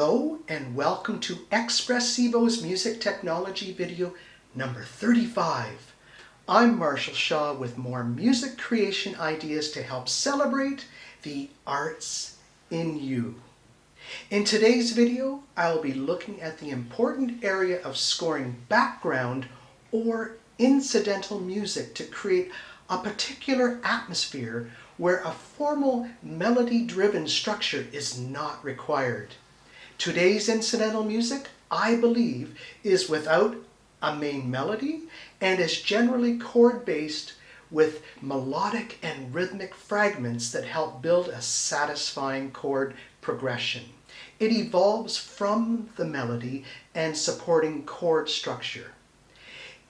Hello and welcome to Expressivo's music technology video number 35. I'm Marshall Shaw with more music creation ideas to help celebrate the arts in you. In today's video, I'll be looking at the important area of scoring background or incidental music to create a particular atmosphere where a formal melody-driven structure is not required. Today's incidental music, I believe, is without a main melody and is generally chord-based with melodic and rhythmic fragments that help build a satisfying chord progression. It evolves from the melody and supporting chord structure.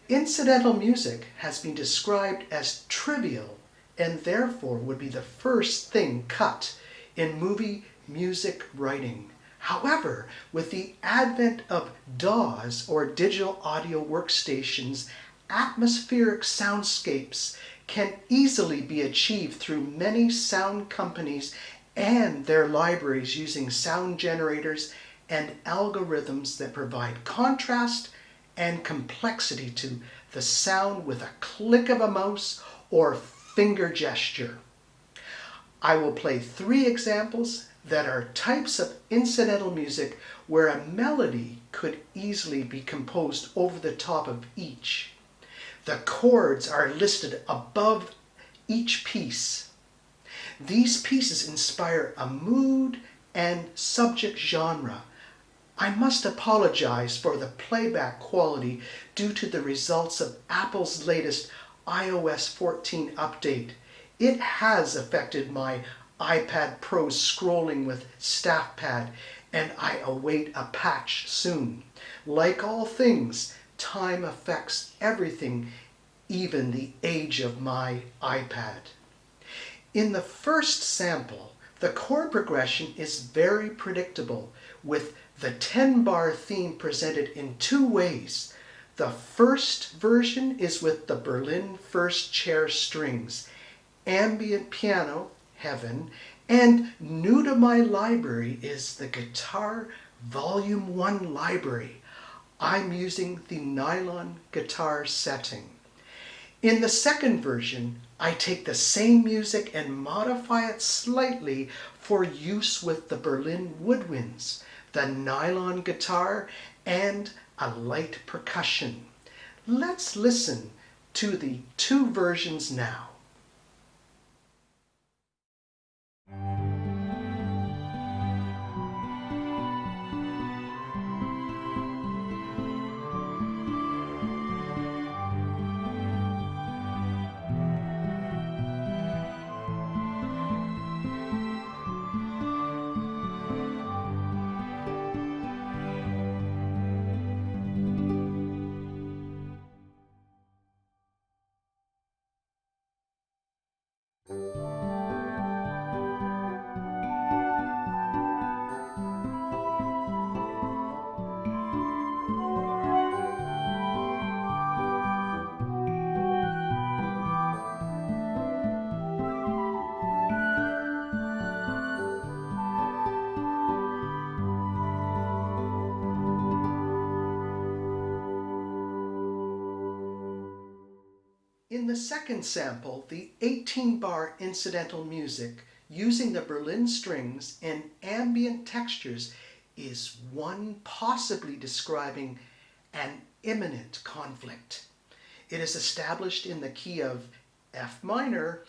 Incidental music has been described as trivial and therefore would be the first thing cut in movie music writing. However, with the advent of DAWs or digital audio workstations, atmospheric soundscapes can easily be achieved through many sound companies and their libraries using sound generators and algorithms that provide contrast and complexity to the sound with a click of a mouse or finger gesture. I will play 3 examples that are types of incidental music where a melody could easily be composed over the top of each. The chords are listed above each piece. These pieces inspire a mood and subject genre. I must apologize for the playback quality due to the results of Apple's latest iOS 14 update. It has affected my iPad Pro scrolling with StaffPad, and I await a patch soon. Like all things, time affects everything, even the age of my iPad. In the first sample, the chord progression is very predictable, with the 10-bar theme presented in 2 ways. The first version is with the Berlin first chair strings, ambient piano, Heaven, and new to my library is the Guitar Volume 1 library. I'm using the nylon guitar setting. In the second version, I take the same music and modify it slightly for use with the Berlin woodwinds, the nylon guitar, and a light percussion. Let's listen to the 2 versions now. In the second sample, the 18-bar incidental music using the Berlin strings and ambient textures is one possibly describing an imminent conflict. It is established in the key of F minor,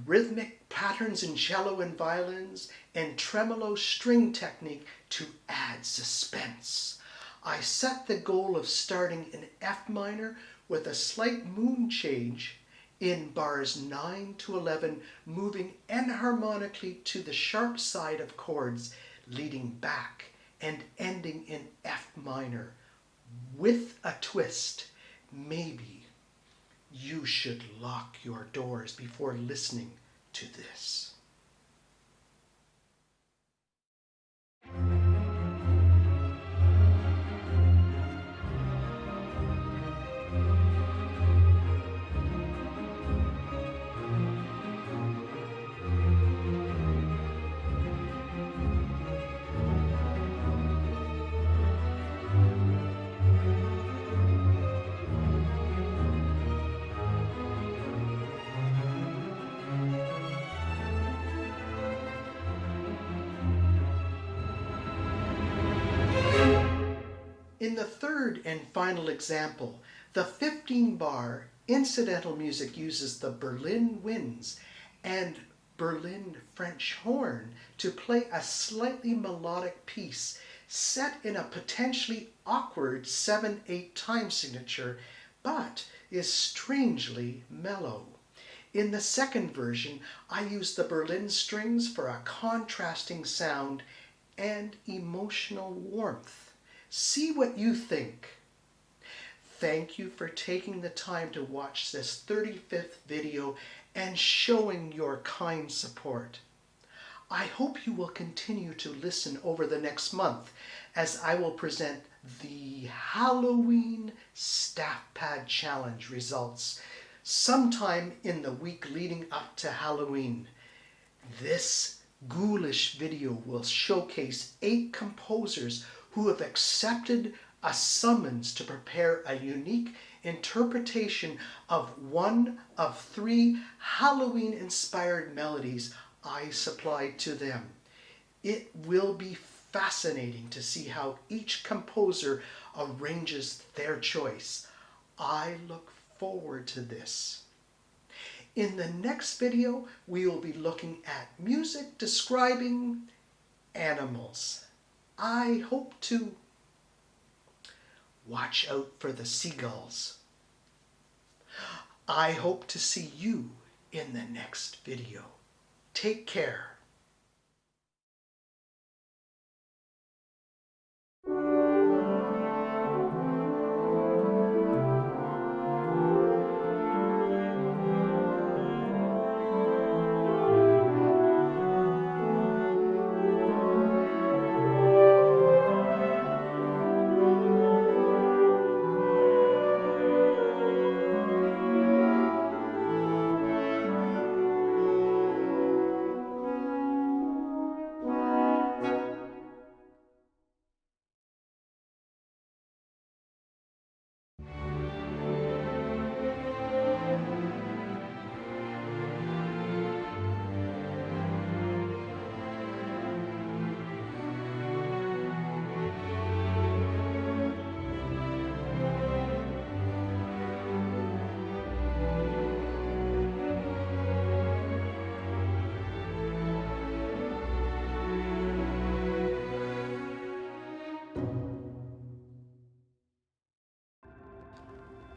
rhythmic patterns in cello and violins, and tremolo string technique to add suspense. I set the goal of starting in F minor with a slight mood change in bars 9 to 11, moving enharmonically to the sharp side of chords, leading back and ending in F minor with a twist. Maybe you should lock your doors before listening to this. In the third and final example, the 15-bar incidental music uses the Berlin winds and Berlin French horn to play a slightly melodic piece set in a potentially awkward 7/8 time signature, but is strangely mellow. In the second version, I use the Berlin strings for a contrasting sound and emotional warmth. See what you think. Thank you for taking the time to watch this 35th video and showing your kind support. I hope you will continue to listen over the next month as I will present the Halloween StaffPad Challenge results sometime in the week leading up to Halloween. This ghoulish video will showcase 8 composers who have accepted a summons to prepare a unique interpretation of one of 3 Halloween-inspired melodies I supplied to them. It will be fascinating to see how each composer arranges their choice. I look forward to this. In the next video, we will be looking at music describing animals. I hope to watch out for the seagulls. I hope to see you in the next video. Take care.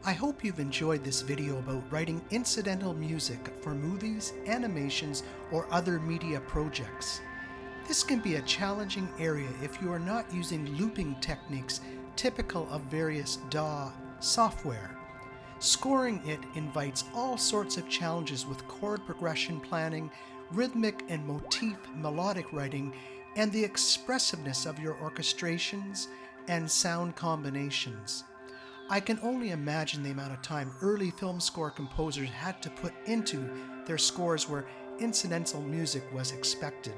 I hope you've enjoyed this video about writing incidental music for movies, animations, or other media projects. This can be a challenging area if you are not using looping techniques typical of various DAW software. Scoring it invites all sorts of challenges with chord progression planning, rhythmic and motif melodic writing, and the expressiveness of your orchestrations and sound combinations. I can only imagine the amount of time early film score composers had to put into their scores where incidental music was expected.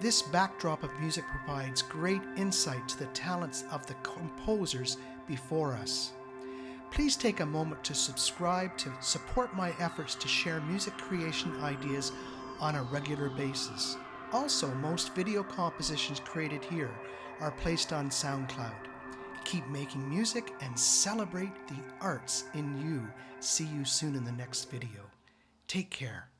This backdrop of music provides great insight to the talents of the composers before us. Please take a moment to subscribe to support my efforts to share music creation ideas on a regular basis. Also, most video compositions created here are placed on SoundCloud. Keep making music and celebrate the arts in you. See you soon in the next video. Take care.